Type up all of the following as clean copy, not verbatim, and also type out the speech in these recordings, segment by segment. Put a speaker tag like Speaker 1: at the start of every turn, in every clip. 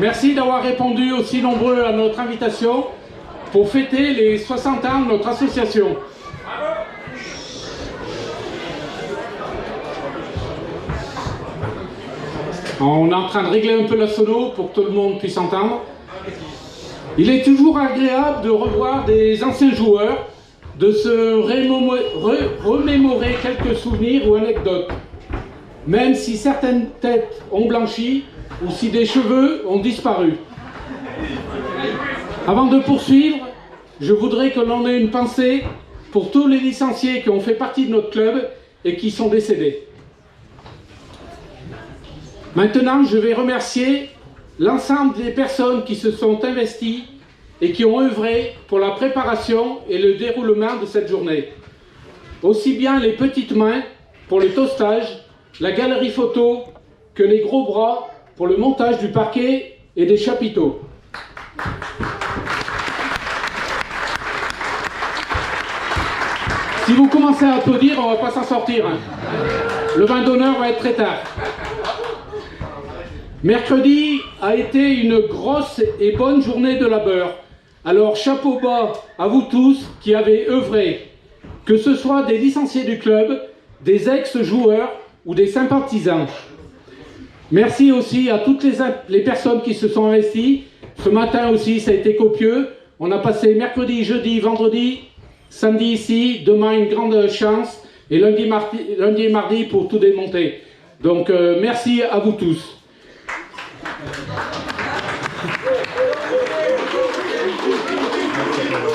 Speaker 1: Merci d'avoir répondu aussi nombreux à notre invitation pour fêter les 60 ans de notre association. On est en train de régler un peu la sono pour que tout le monde puisse entendre. Il est toujours agréable de revoir des anciens joueurs, de se remémorer quelques souvenirs ou anecdotes. Même si certaines têtes ont blanchi ou si des cheveux ont disparu. Avant de poursuivre, je voudrais que l'on ait une pensée pour tous les licenciés qui ont fait partie de notre club et qui sont décédés. Maintenant, je vais remercier l'ensemble des personnes qui se sont investies et qui ont œuvré pour la préparation et le déroulement de cette journée. Aussi bien les petites mains pour le toastage, la galerie photo, que les gros bras pour le montage du parquet et des chapiteaux. Si vous commencez à applaudir, on ne va pas s'en sortir. Le vin d'honneur va être très tard. Mercredi a été une grosse et bonne journée de labeur. Alors chapeau bas à vous tous qui avez œuvré, que ce soit des licenciés du club, des ex-joueurs ou des sympathisants. Merci aussi à toutes les personnes qui se sont investies. Ce matin aussi, ça a été copieux. On a passé mercredi, jeudi, vendredi, samedi ici, demain une grande chance, et lundi et mardi pour tout démonter. Donc merci à vous tous.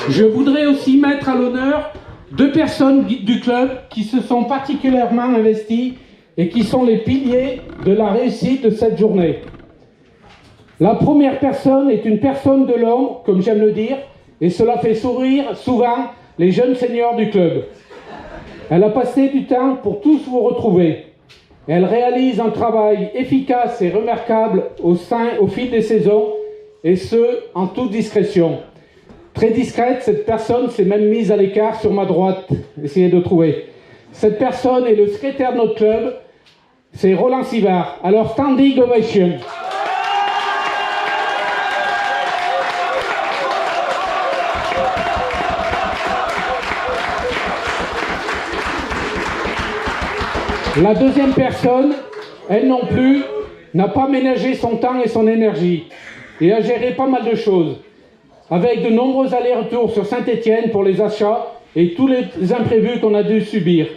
Speaker 1: Je voudrais aussi mettre à l'honneur deux personnes du club qui se sont particulièrement investies et qui sont les piliers de la réussite de cette journée. La première personne est une personne de l'ombre, comme j'aime le dire, et cela fait sourire souvent les jeunes seniors du club. Elle a passé du temps pour tous vous retrouver. Elle réalise un travail efficace et remarquable au fil des saisons, et ce, en toute discrétion. Très discrète, cette personne s'est même mise à l'écart sur ma droite. Essayez de trouver. Cette personne est le secrétaire de notre club, c'est Roland Sivard. Alors, standing ovation. La deuxième personne, elle non plus, n'a pas ménagé son temps et son énergie et a géré pas mal de choses, avec de nombreux allers-retours sur Saint-Étienne pour les achats et tous les imprévus qu'on a dû subir.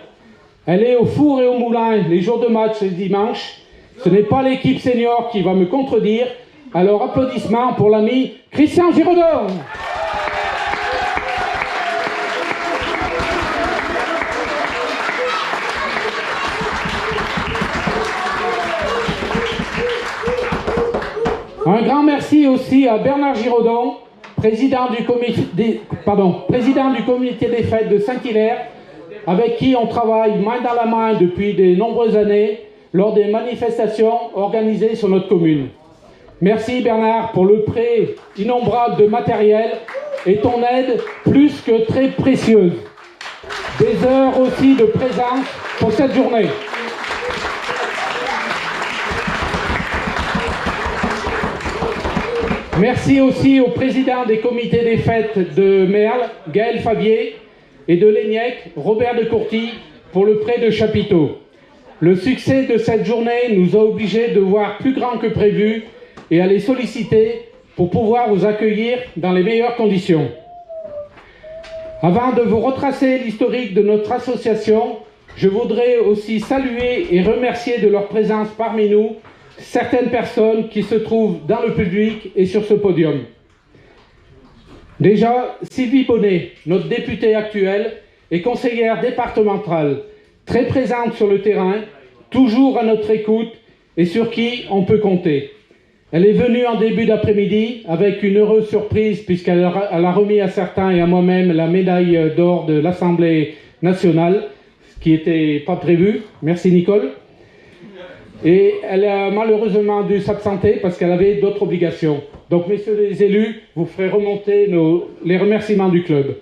Speaker 1: Elle est au four et au moulin les jours de match et dimanche. Ce n'est pas l'équipe senior qui va me contredire. Alors applaudissements pour l'ami Christian Giraudon. Un grand merci aussi à Bernard Giraudon, président du comité des fêtes de Saint-Hilaire, avec qui on travaille main dans la main depuis de nombreuses années lors des manifestations organisées sur notre commune. Merci Bernard pour le prêt innombrable de matériel et ton aide plus que très précieuse. Des heures aussi de présence pour cette journée. Merci aussi au président des comités des fêtes de Merle, Gaël Favier, et de l'ENIEC, Robert de Courty, pour le prêt de chapiteaux. Le succès de cette journée nous a obligés de voir plus grand que prévu et à les solliciter pour pouvoir vous accueillir dans les meilleures conditions. Avant de vous retracer l'historique de notre association, je voudrais aussi saluer et remercier de leur présence parmi nous certaines personnes qui se trouvent dans le public et sur ce podium. Déjà, Sylvie Bonnet, notre députée actuelle et conseillère départementale, très présente sur le terrain, toujours à notre écoute et sur qui on peut compter. Elle est venue en début d'après-midi avec une heureuse surprise puisqu'elle a remis à certains et à moi-même la médaille d'or de l'Assemblée nationale, ce qui n'était pas prévu. Merci Nicole. Et elle a malheureusement dû s'absenter parce qu'elle avait d'autres obligations. Donc, messieurs les élus, vous ferez remonter les remerciements du club.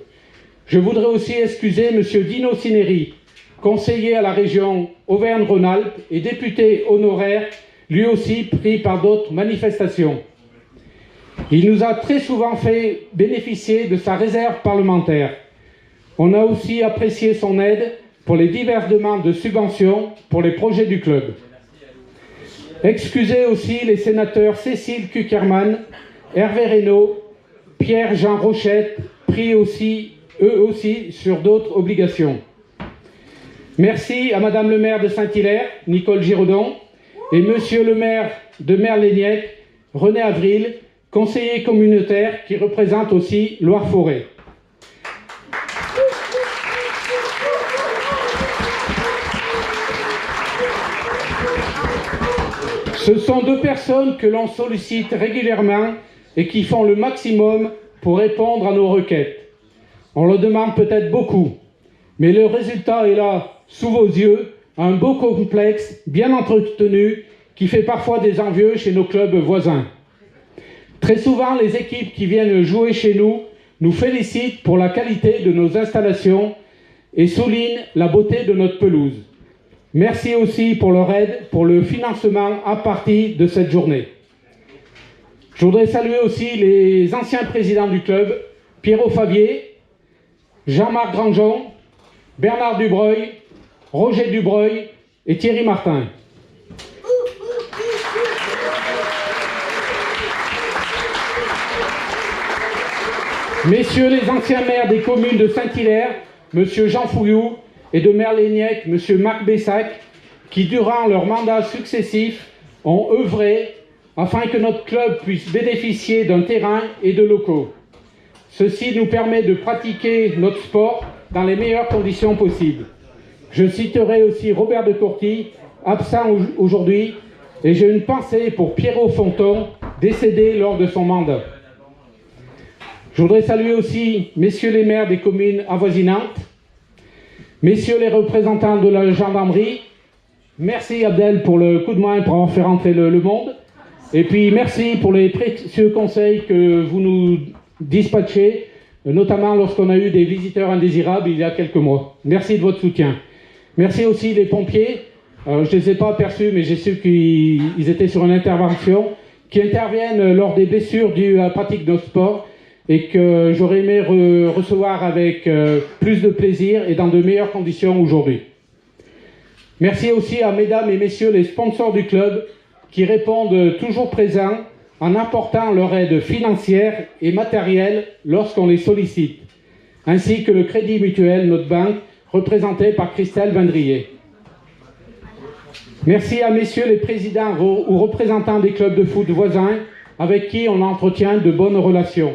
Speaker 1: Je voudrais aussi excuser monsieur Dino Cineri, conseiller à la région Auvergne-Rhône-Alpes et député honoraire, lui aussi pris par d'autres manifestations. Il nous a très souvent fait bénéficier de sa réserve parlementaire. On a aussi apprécié son aide pour les diverses demandes de subventions pour les projets du club. Excusez aussi les sénateurs Cécile Kuckerman, Hervé Reynaud, Pierre-Jean Rochette, pris aussi, eux aussi, sur d'autres obligations. Merci à Madame le maire de Saint-Hilaire, Nicole Giraudon, et Monsieur le maire de Merléniec, René Avril, conseiller communautaire qui représente aussi Loire-Forêt. Ce sont deux personnes que l'on sollicite régulièrement et qui font le maximum pour répondre à nos requêtes. On le demande peut-être beaucoup, mais le résultat est là, sous vos yeux, un beau complexe bien entretenu qui fait parfois des envieux chez nos clubs voisins. Très souvent, les équipes qui viennent jouer chez nous félicitent pour la qualité de nos installations et soulignent la beauté de notre pelouse. Merci aussi pour leur aide pour le financement à partir de cette journée. Je voudrais saluer aussi les anciens présidents du club, Pierrot Favier, Jean-Marc Grandjean, Bernard Dubreuil, Roger Dubreuil et Thierry Martin. Messieurs les anciens maires des communes de Saint-Hilaire, Monsieur Jean Fouillou, et de Merléniec, Monsieur Marc Bessac, qui durant leurs mandats successifs ont œuvré afin que notre club puisse bénéficier d'un terrain et de locaux. Ceci nous permet de pratiquer notre sport dans les meilleures conditions possibles. Je citerai aussi Robert de Courty, absent aujourd'hui, et j'ai une pensée pour Pierrot Fonton, décédé lors de son mandat. Je voudrais saluer aussi messieurs les maires des communes avoisinantes, messieurs les représentants de la gendarmerie, merci Abdel pour le coup de main pour avoir fait rentrer le monde, et puis merci pour les précieux conseils que vous nous dispatchez, notamment lorsqu'on a eu des visiteurs indésirables il y a quelques mois. Merci de votre soutien. Merci aussi les pompiers, je ne les ai pas aperçus, mais j'ai su qu'ils étaient sur une intervention, qui interviennent lors des blessures dues à la pratique de nos sports, et que j'aurais aimé recevoir avec plus de plaisir et dans de meilleures conditions aujourd'hui. Merci aussi à mesdames et messieurs les sponsors du club qui répondent toujours présents en apportant leur aide financière et matérielle lorsqu'on les sollicite, ainsi que le Crédit Mutuel, notre banque, représenté par Christelle Vendrier. Merci à messieurs les présidents ou représentants des clubs de foot voisins avec qui on entretient de bonnes relations.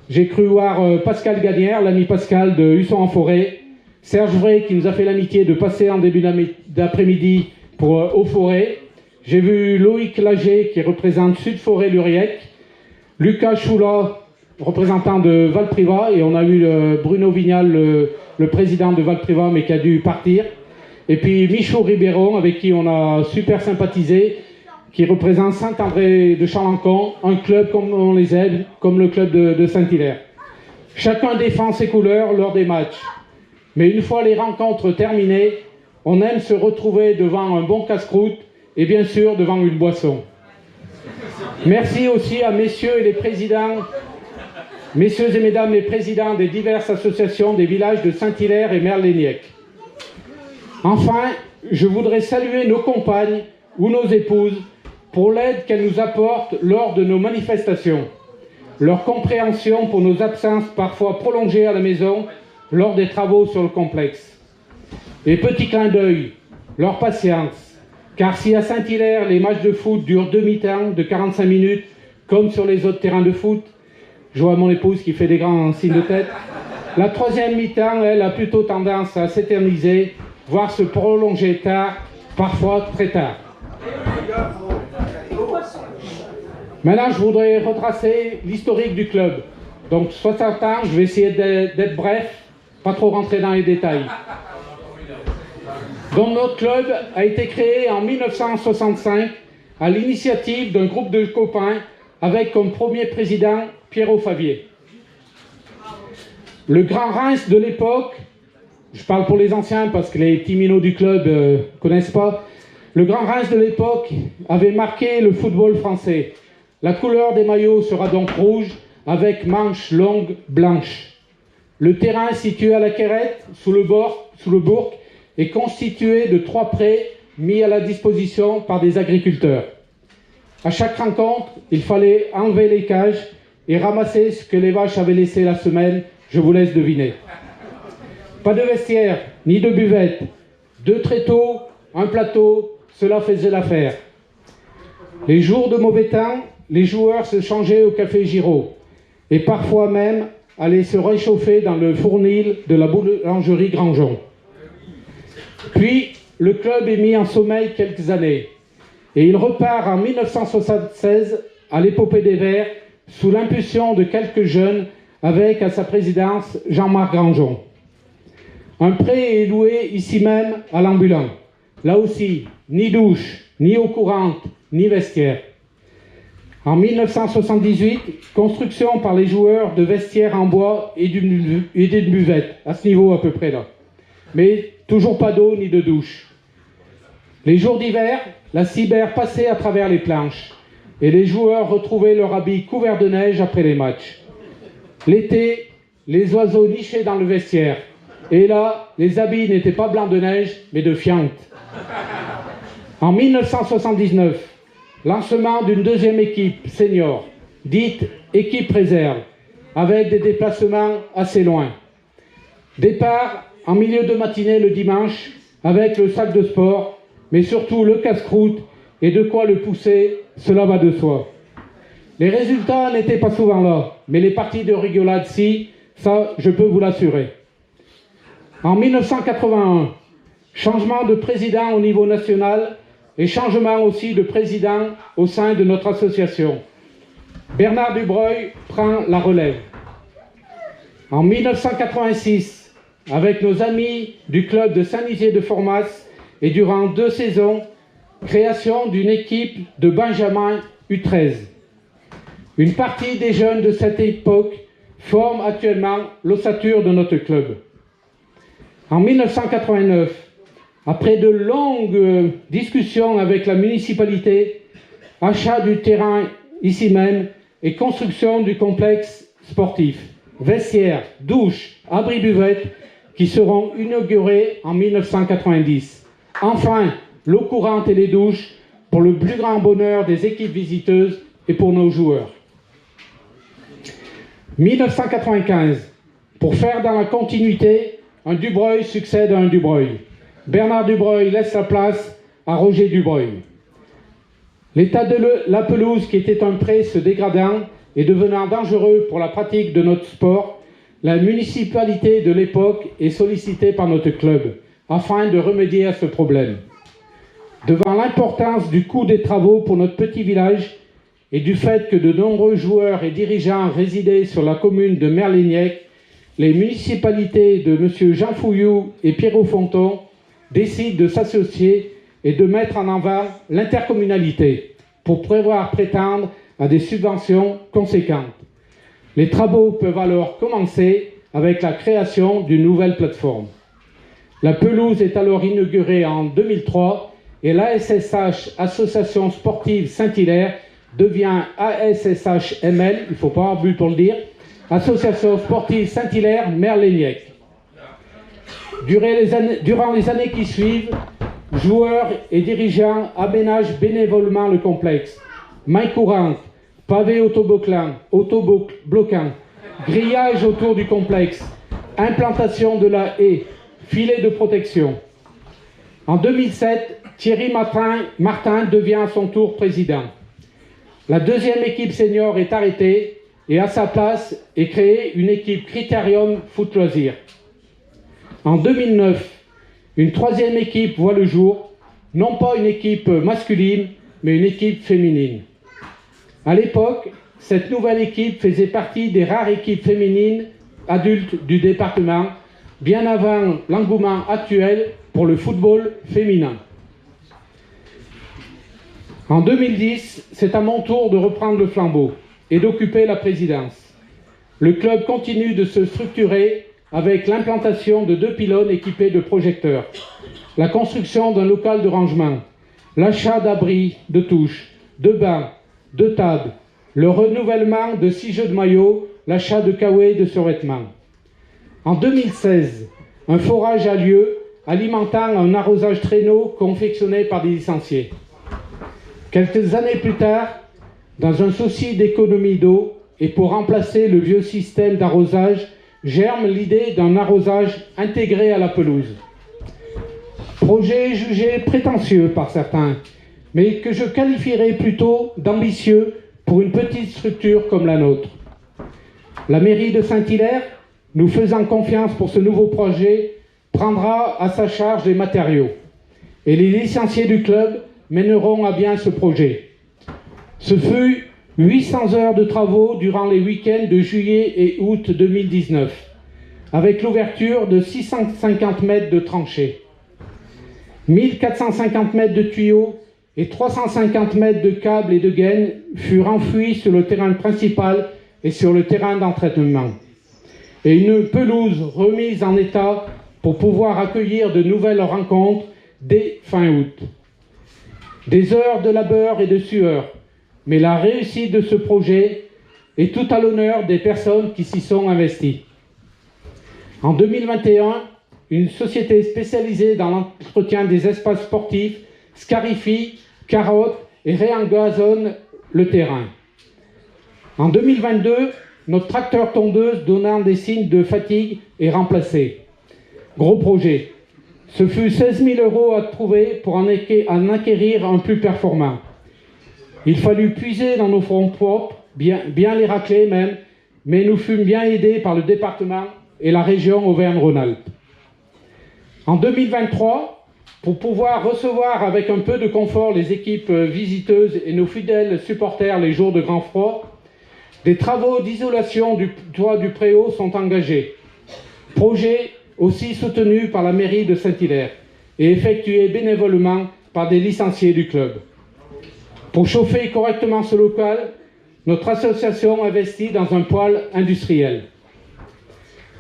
Speaker 1: J'ai cru voir Pascal Gagnère, l'ami Pascal de Husson-en-Forêt, Serge Vray qui nous a fait l'amitié de passer en début d'après-midi pour Haut-Forêt. J'ai vu Loïc Lager qui représente Sud-Forêt-Luriec, Lucas Choula, représentant de Val-Privat, et on a eu Bruno Vignal, le président de Val-Privat, mais qui a dû partir. Et puis Michaud Ribéron, avec qui on a super sympathisé, qui représente Saint-André de Chalancon, un club comme on les aime, comme le club de Saint-Hilaire. Chacun défend ses couleurs lors des matchs. Mais une fois les rencontres terminées, on aime se retrouver devant un bon casse-croûte et bien sûr devant une boisson. Merci aussi à messieurs et les présidents, messieurs et mesdames les présidents des diverses associations des villages de Saint-Hilaire et Merléniec. Enfin, je voudrais saluer nos compagnes ou nos épouses pour l'aide qu'elles nous apportent lors de nos manifestations, leur compréhension pour nos absences parfois prolongées à la maison lors des travaux sur le complexe. Et petit clin d'œil, leur patience, car si à Saint-Hilaire les matchs de foot durent demi-temps de 45 minutes, comme sur les autres terrains de foot, je vois mon épouse qui fait des grands signes de tête, la troisième mi-temps, elle, a plutôt tendance à s'éterniser, voire se prolonger tard, parfois très tard. Maintenant, je voudrais retracer l'historique du club. Donc, 60 ans, je vais essayer d'être bref, pas trop rentrer dans les détails. Donc, notre club a été créé en 1965 à l'initiative d'un groupe de copains avec comme premier président Pierrot Favier. Le grand Reims de l'époque, je parle pour les anciens parce que les petits minots du club ne connaissent pas, le grand Reims de l'époque avait marqué le football français. La couleur des maillots sera donc rouge avec manches longues blanches. Le terrain situé à la Quérette, sous le bourg, est constitué de 3 prés mis à la disposition par des agriculteurs. À chaque rencontre, il fallait enlever les cages et ramasser ce que les vaches avaient laissé la semaine, je vous laisse deviner. Pas de vestiaire, ni de buvette. 2 tréteaux, un plateau, cela faisait l'affaire. Les jours de mauvais temps, les joueurs se changeaient au café Giraud et parfois même allaient se réchauffer dans le fournil de la boulangerie Grandjean. Puis, le club est mis en sommeil quelques années et il repart en 1976 à l'épopée des Verts sous l'impulsion de quelques jeunes avec à sa présidence Jean-Marc Grandjean. Un pré est loué ici même à l'ambulant. Là aussi, ni douche, ni eau courante, ni vestiaire. En 1978, construction par les joueurs de vestiaires en bois et d'une buvette, à ce niveau à peu près là. Mais toujours pas d'eau ni de douche. Les jours d'hiver, la cyber passait à travers les planches et les joueurs retrouvaient leur habit couvert de neige après les matchs. L'été, les oiseaux nichaient dans le vestiaire. Et là, les habits n'étaient pas blancs de neige, mais de fiente. En 1979, lancement d'une deuxième équipe senior, dite équipe réserve, avec des déplacements assez loin. Départ en milieu de matinée le dimanche, avec le sac de sport, mais surtout le casse-croûte et de quoi le pousser, cela va de soi. Les résultats n'étaient pas souvent là, mais les parties de rigolade si, ça je peux vous l'assurer. En 1981, changement de président au niveau national et changement aussi de président au sein de notre association. Bernard Dubreuil prend la relève. En 1986, avec nos amis du club de Saint-Nizier-de-Formas et durant 2 saisons, création d'une équipe de Benjamin U13. Une partie des jeunes de cette époque forme actuellement l'ossature de notre club. En 1989, après de longues discussions avec la municipalité, achat du terrain ici même et construction du complexe sportif, vestiaires, douches, abris buvettes qui seront inaugurés en 1990. Enfin, l'eau courante et les douches pour le plus grand bonheur des équipes visiteuses et pour nos joueurs. 1995, pour faire dans la continuité, un Dubreuil succède à un Dubreuil. Bernard Dubreuil laisse sa place à Roger Dubreuil. L'état de la pelouse, qui était un pré se dégradant et devenant dangereux pour la pratique de notre sport, la municipalité de l'époque est sollicitée par notre club afin de remédier à ce problème. Devant l'importance du coût des travaux pour notre petit village et du fait que de nombreux joueurs et dirigeants résidaient sur la commune de Merlignac, les municipalités de M. Jean Fouillou et Pierrot Fonton décident de s'associer et de mettre en avant l'intercommunalité pour pouvoir prétendre à des subventions conséquentes. Les travaux peuvent alors commencer avec la création d'une nouvelle plateforme. La pelouse est alors inaugurée en 2003 et l'ASSH, Association Sportive Saint-Hilaire, devient ASSH-ML, il ne faut pas avoir bu pour le dire, Association Sportive Saint-Hilaire Merlignac. Durant les années qui suivent, joueurs et dirigeants aménagent bénévolement le complexe. Mailles courantes, pavés autobloquants, grillage autour du complexe, implantation de la haie, filet de protection. En 2007, Thierry Martin devient à son tour président. La deuxième équipe senior est arrêtée et à sa place est créée une équipe Critérium Foot Loisirs. En 2009, une troisième équipe voit le jour, non pas une équipe masculine, mais une équipe féminine. À l'époque, cette nouvelle équipe faisait partie des rares équipes féminines adultes du département, bien avant l'engouement actuel pour le football féminin. En 2010, c'est à mon tour de reprendre le flambeau et d'occuper la présidence. Le club continue de se structurer avec l'implantation de 2 pylônes équipés de projecteurs, la construction d'un local de rangement, l'achat d'abris, de touches, de bancs, de tables, le renouvellement de 6 jeux de maillots, l'achat de kawaii et de survêtements. En 2016, un forage a lieu, alimentant un arrosage traîneau confectionné par des licenciés. Quelques années plus tard, dans un souci d'économie d'eau et pour remplacer le vieux système d'arrosage, germe l'idée d'un arrosage intégré à la pelouse. Projet jugé prétentieux par certains, mais que je qualifierais plutôt d'ambitieux pour une petite structure comme la nôtre. La mairie de Saint-Hilaire, nous faisant confiance pour ce nouveau projet, prendra à sa charge les matériaux et les licenciés du club mèneront à bien ce projet. Ce fut 800 heures de travaux durant les week-ends de juillet et août 2019, avec l'ouverture de 650 mètres de tranchées. 1450 mètres de tuyaux et 350 mètres de câbles et de gaines furent enfouis sur le terrain principal et sur le terrain d'entraînement. Et une pelouse remise en état pour pouvoir accueillir de nouvelles rencontres dès fin août. Des heures de labeur et de sueur, mais la réussite de ce projet est tout à l'honneur des personnes qui s'y sont investies. En 2021, une société spécialisée dans l'entretien des espaces sportifs scarifie, carotte et réengazonne le terrain. En 2022, notre tracteur tondeuse donnant des signes de fatigue est remplacé. Gros projet. Ce fut 16 000 € à trouver pour en acquérir un plus performant. Il fallut puiser dans nos fonds propres, bien les racler même, mais nous fûmes bien aidés par le département et la région Auvergne-Rhône-Alpes. En 2023, pour pouvoir recevoir avec un peu de confort les équipes visiteuses et nos fidèles supporters les jours de grand froid, des travaux d'isolation du toit du préau sont engagés. Projet aussi soutenu par la mairie de Saint-Hilaire et effectué bénévolement par des licenciés du club. Pour chauffer correctement ce local, notre association investit dans un poêle industriel.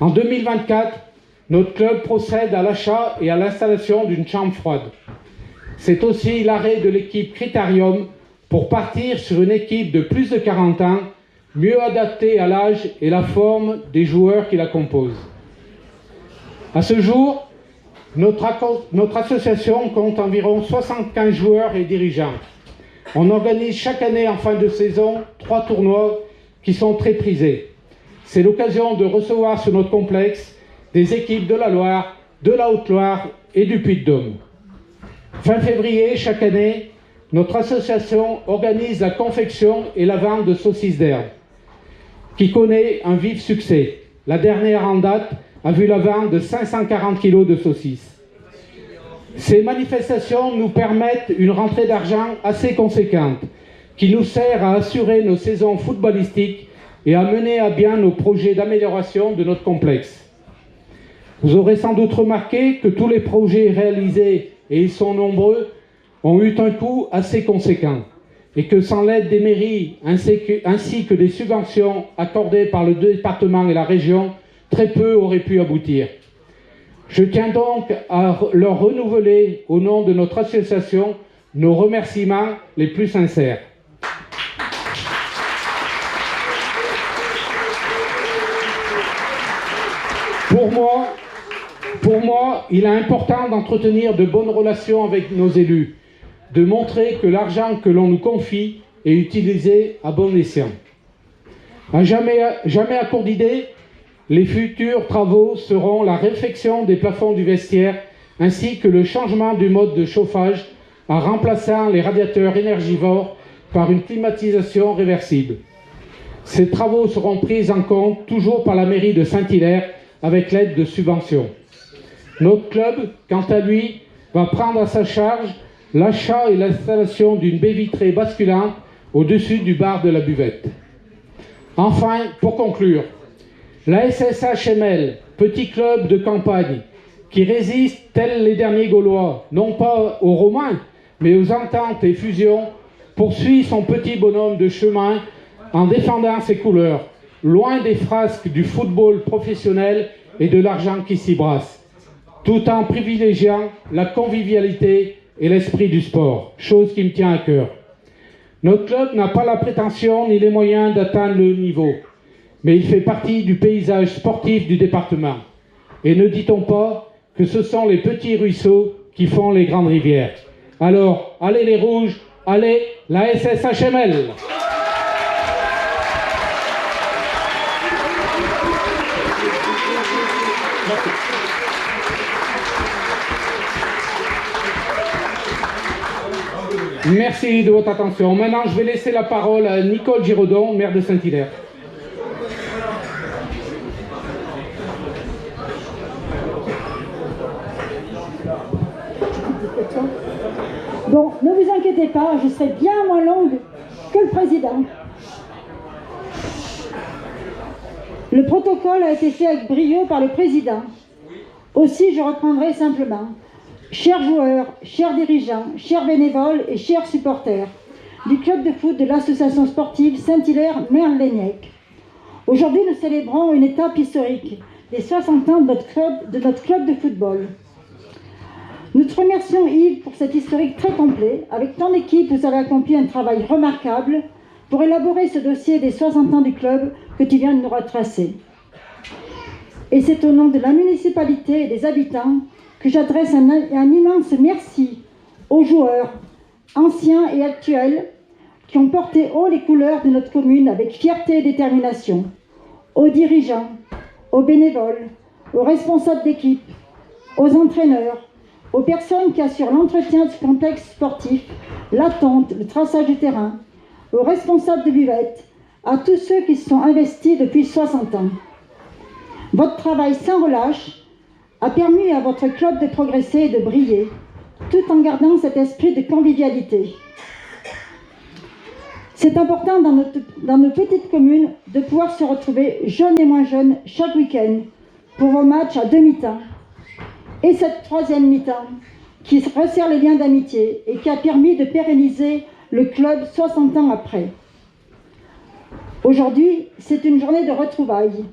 Speaker 1: En 2024, notre club procède à l'achat et à l'installation d'une chambre froide. C'est aussi l'arrêt de l'équipe Critérium pour partir sur une équipe de plus de 40 ans, mieux adaptée à l'âge et la forme des joueurs qui la composent. À ce jour, notre association compte environ 75 joueurs et dirigeants. On organise chaque année en fin de saison 3 tournois qui sont très prisés. C'est l'occasion de recevoir sur notre complexe des équipes de la Loire, de la Haute-Loire et du Puy-de-Dôme. Fin février, chaque année, notre association organise la confection et la vente de saucisses d'herbe, qui connaît un vif succès. La dernière en date a vu la vente de 540 kg de saucisses. Ces manifestations nous permettent une rentrée d'argent assez conséquente, qui nous sert à assurer nos saisons footballistiques et à mener à bien nos projets d'amélioration de notre complexe. Vous aurez sans doute remarqué que tous les projets réalisés, et ils sont nombreux, ont eu un coût assez conséquent, et que sans l'aide des mairies ainsi que des subventions accordées par le département et la région, très peu aurait pu aboutir. Je tiens donc à leur renouveler, au nom de notre association, nos remerciements les plus sincères. Pour moi, il est important d'entretenir de bonnes relations avec nos élus, de montrer que l'argent que l'on nous confie est utilisé à bon escient. À jamais à court d'idées, les futurs travaux seront la réfection des plafonds du vestiaire ainsi que le changement du mode de chauffage en remplaçant les radiateurs énergivores par une climatisation réversible. Ces travaux seront pris en compte toujours par la mairie de Saint-Hilaire avec l'aide de subventions. Notre club, quant à lui, va prendre à sa charge l'achat et l'installation d'une baie vitrée basculante au-dessus du bar de la buvette. Enfin, pour conclure, la SSHML, petit club de campagne, qui résiste, tels les derniers Gaulois, non pas aux Romains, mais aux ententes et fusions, poursuit son petit bonhomme de chemin en défendant ses couleurs, loin des frasques du football professionnel et de l'argent qui s'y brasse, tout en privilégiant la convivialité et l'esprit du sport, chose qui me tient à cœur. Notre club n'a pas la prétention ni les moyens d'atteindre le haut niveau, mais il fait partie du paysage sportif du département. Et ne dit-on pas que ce sont les petits ruisseaux qui font les grandes rivières? Alors, allez les rouges, allez la SSHML! Merci de votre attention. Maintenant, je vais laisser la parole à Nicole Giraudon, maire de Saint-Hilaire.
Speaker 2: Bon, ne vous inquiétez pas, je serai bien moins longue que le président. Le protocole a été fait avec brio par le président. Aussi, je reprendrai simplement. Chers joueurs, chers dirigeants, chers bénévoles et chers supporters du club de foot de l'association sportive Saint-Hilaire-Merle-Léniec. Aujourd'hui, nous célébrons une étape historique, les 60 ans de notre club de football. Nous te remercions Yves pour cet historique très complet. Avec ton équipe, vous avez accompli un travail remarquable pour élaborer ce dossier des 60 ans du club que tu viens de nous retracer. Et c'est au nom de la municipalité et des habitants que j'adresse un immense merci aux joueurs, anciens et actuels, qui ont porté haut les couleurs de notre commune avec fierté et détermination, aux dirigeants, aux bénévoles, aux responsables d'équipe, aux entraîneurs, aux personnes qui assurent l'entretien du complexe sportif, la tente, le traçage du terrain, aux responsables de buvette, à tous ceux qui se sont investis depuis 60 ans. Votre travail sans relâche a permis à votre club de progresser et de briller, tout en gardant cet esprit de convivialité. C'est important dans nos petites communes de pouvoir se retrouver jeunes et moins jeunes chaque week-end pour vos matchs à demi-temps. Et cette troisième mi-temps qui resserre les liens d'amitié et qui a permis de pérenniser le club 60 ans après. Aujourd'hui, c'est une journée de retrouvailles.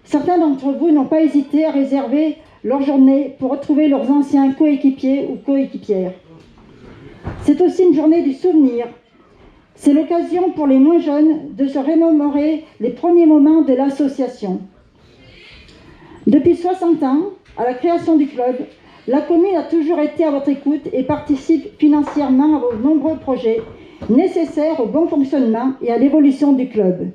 Speaker 2: Certains d'entre vous n'ont pas hésité à réserver leur journée pour retrouver leurs anciens coéquipiers ou coéquipières. C'est aussi une journée du souvenir. C'est l'occasion pour les moins jeunes de se remémorer les premiers moments de l'association. Depuis 60 ans, à la création du club, la commune a toujours été à votre écoute et participe financièrement à vos nombreux projets nécessaires au bon fonctionnement et à l'évolution du club.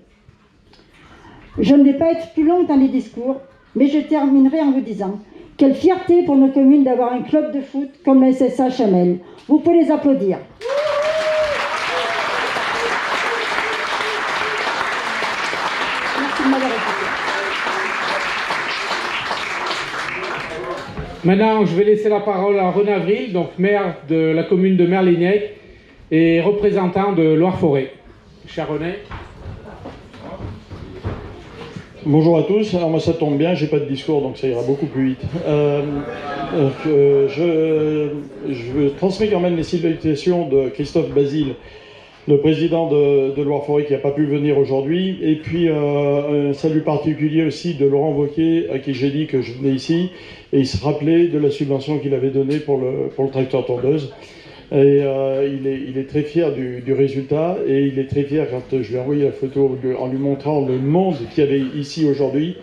Speaker 2: Je ne vais pas être plus longue dans les discours, mais je terminerai en vous disant quelle fierté pour nos communes d'avoir un club de foot comme la SSHML. Vous pouvez les applaudir. Merci de m'avoir écouté.
Speaker 1: Maintenant, je vais laisser la parole à René Avril, donc maire de la commune de Merle-Léniec et représentant de Loire-Forêt. Cher René.
Speaker 3: Bonjour à tous. Alors moi ça tombe bien, j'ai pas de discours donc ça ira beaucoup plus vite. Je transmets quand même les salutations de Christophe Basile, le président de Loire-Forêt qui n'a pas pu venir aujourd'hui, et puis un salut particulier aussi de Laurent Wauquiez à qui j'ai dit que je venais ici et il se rappelait de la subvention qu'il avait donnée pour le tracteur tondeuse. Et il est très fier du résultat et il est très fier quand je lui ai envoyé la photo en lui montrant le monde qu'il y avait ici aujourd'hui.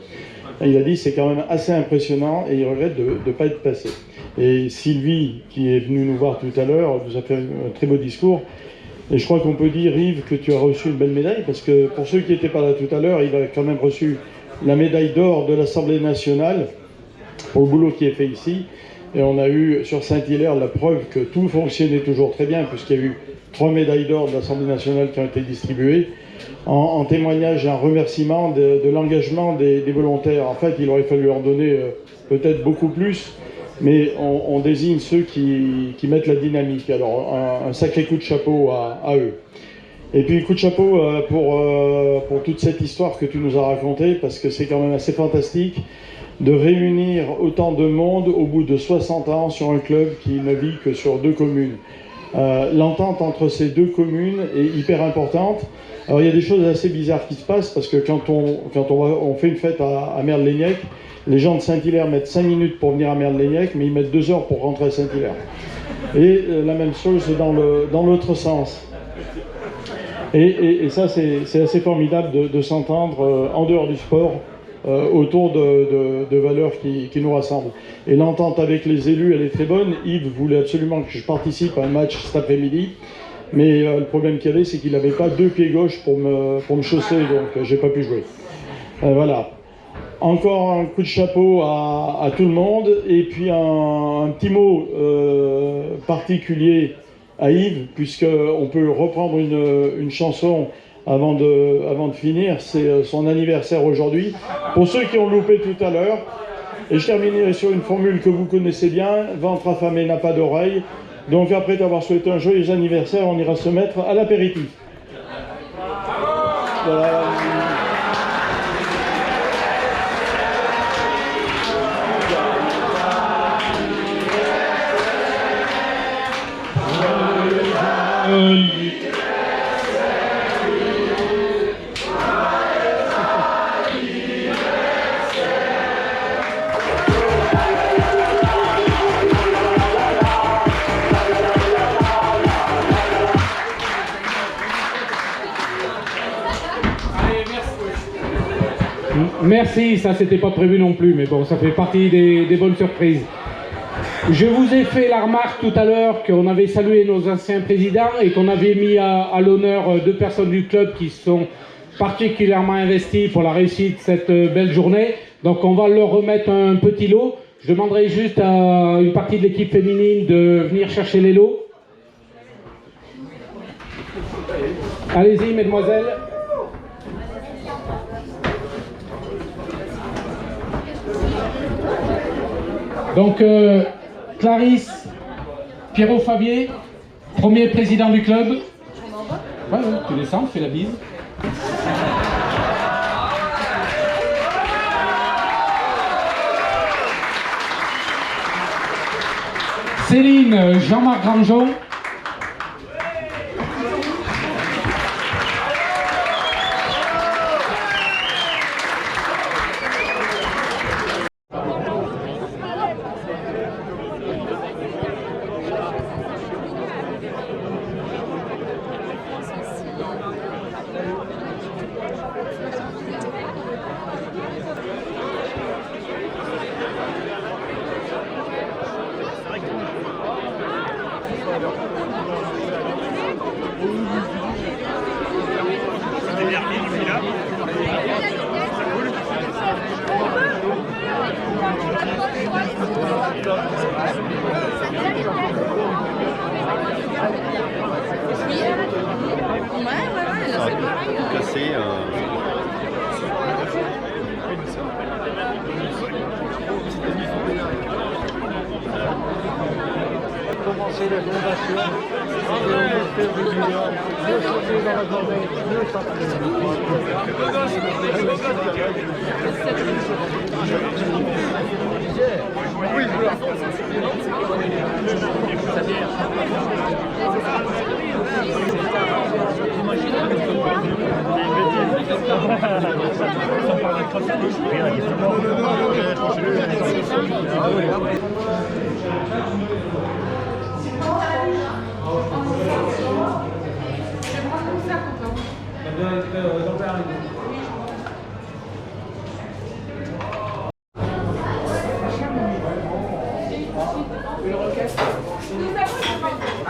Speaker 3: Il a dit c'est quand même assez impressionnant et il regrette de ne pas être passé. Et Sylvie, qui est venue nous voir tout à l'heure, nous a fait un très beau discours. Et je crois qu'on peut dire, Yves, que tu as reçu une belle médaille parce que pour ceux qui n'étaient pas là tout à l'heure, il a quand même reçu la médaille d'or de l'Assemblée nationale pour le boulot qui est fait ici. Et on a eu sur Saint-Hilaire la preuve que tout fonctionnait toujours très bien, puisqu'il y a eu 3 médailles d'or de l'Assemblée nationale qui ont été distribuées, en témoignage et en remerciement de l'engagement des volontaires. En fait, il aurait fallu en donner peut-être beaucoup plus, mais on désigne ceux qui mettent la dynamique. Alors, un sacré coup de chapeau à eux. Et puis, coup de chapeau pour toute cette histoire que tu nous as racontée, parce que c'est quand même assez fantastique de réunir autant de monde au bout de 60 ans sur un club qui ne vit que sur 2 communes. L'entente entre ces 2 communes est hyper importante. Alors il y a des choses assez bizarres qui se passent parce que quand on fait une fête à Merle-Léniec, les gens de Saint-Hilaire mettent 5 minutes pour venir à Merle-Léniec, mais ils mettent 2 heures pour rentrer à Saint-Hilaire. Et la même chose dans l'autre sens. Et ça, c'est assez formidable de s'entendre en dehors du sport, autour de valeurs qui nous rassemblent. Et l'entente avec les élus, elle est très bonne. Yves voulait absolument que je participe à un match cet après-midi, mais le problème qu'il y avait, c'est qu'il n'avait pas deux pieds gauche pour me chausser, donc j'ai pas pu jouer. Voilà. Encore un coup de chapeau à tout le monde, et puis un petit mot particulier à Yves, puisqu'on peut reprendre une chanson avant de finir. C'est son anniversaire aujourd'hui. Pour ceux qui ont loupé tout à l'heure, et je terminerai sur une formule que vous connaissez bien, ventre affamé n'a pas d'oreille. Donc après t'avoir souhaité un joyeux anniversaire, on ira se mettre à l'apéritif. Voilà.
Speaker 1: Merci, ça c'était pas prévu non plus, mais bon, ça fait partie des bonnes surprises. Je vous ai fait la remarque tout à l'heure qu'on avait salué nos anciens présidents et qu'on avait mis à l'honneur deux personnes du club qui sont particulièrement investies pour la réussite de cette belle journée. Donc on va leur remettre un petit lot. Je demanderai juste à une partie de l'équipe féminine de venir chercher les lots. Allez-y, mesdemoiselles. Donc, Clarisse Pierrot-Favier, premier président du club. Ouais, tu descends, fais la bise. Céline Jean-Marc Grandjean.
Speaker 4: Commencer les fondations, mieux sortir dans la journée, mieux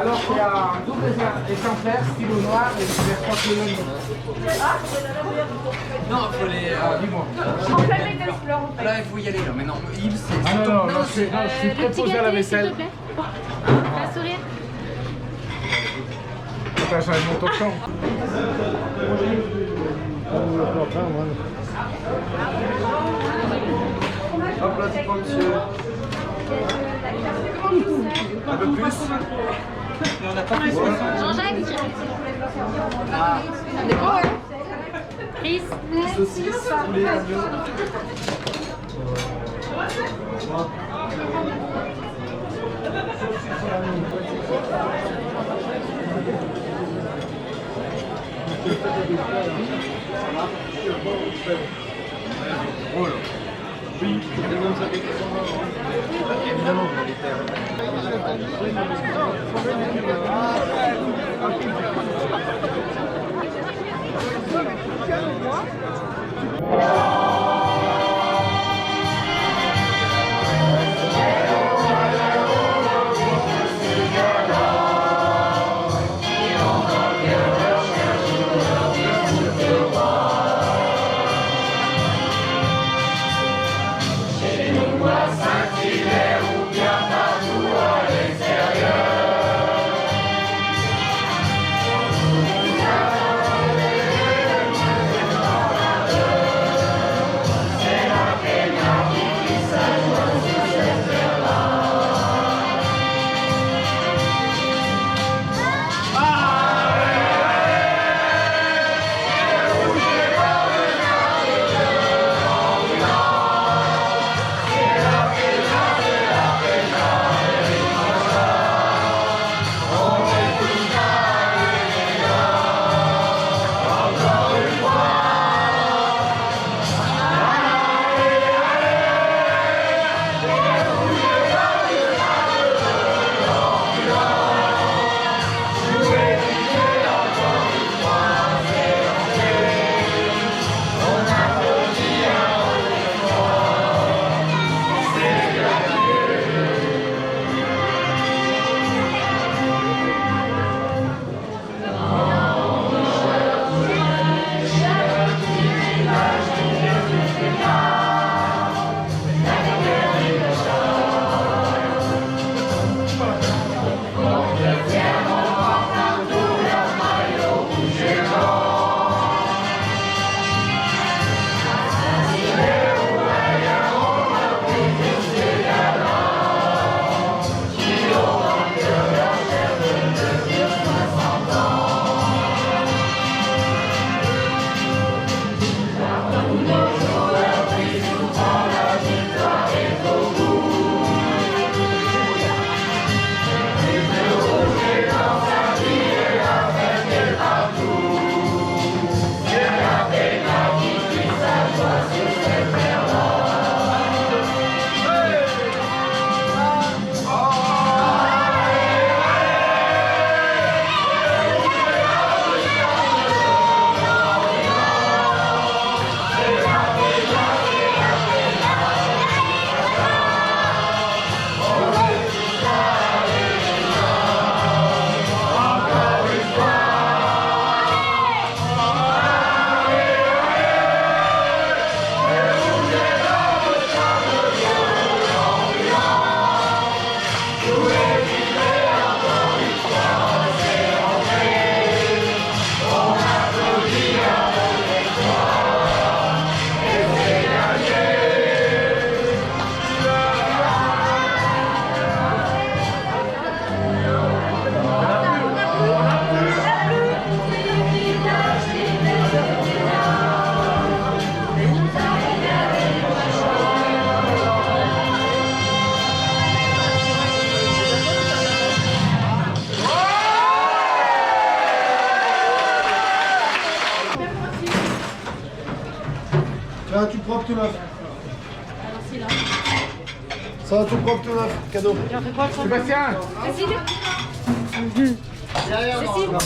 Speaker 1: Alors il y a un double exemplaire, stylo noir et je vais reprendre le nom.
Speaker 5: Non, il faut les... dis-moi.
Speaker 6: En plein mec d'explore en fait.
Speaker 5: Là, il faut y aller, là. Mais non, Yves, c'est...
Speaker 1: Ah non, je suis préposé à la vaisselle.
Speaker 6: Un sourire.
Speaker 1: Attends, j'arrive mon torchon.
Speaker 5: Hop là, tu prends, monsieur. Un peu plus. Et on a pas plus.
Speaker 6: Jean-Jacques. Ah. On est beau, hein. Chris.
Speaker 5: Saucisse, poulet, agneau. Drôle. Oui, évidemment, on va les faire.
Speaker 7: Ça va tout propre, tout neuf. Ça va tout propre, tout neuf. Cadeau.
Speaker 1: Sébastien,
Speaker 7: Derrière, non.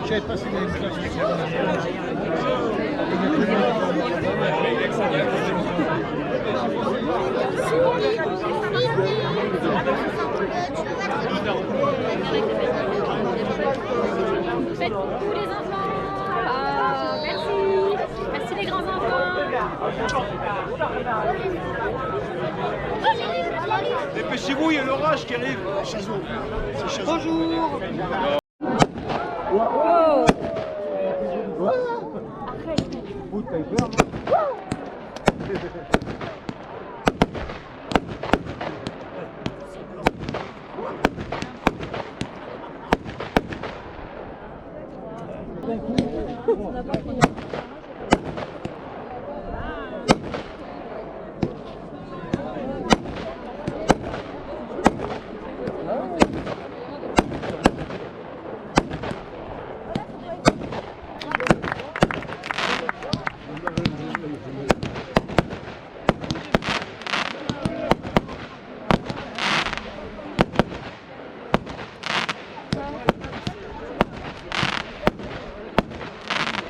Speaker 7: Je savais pas si il y avait une classe
Speaker 6: Faites coucou les enfants. Merci. Merci les grands enfants.
Speaker 5: Dépêchez-vous, il y a l'orage qui arrive.
Speaker 7: Bonjour.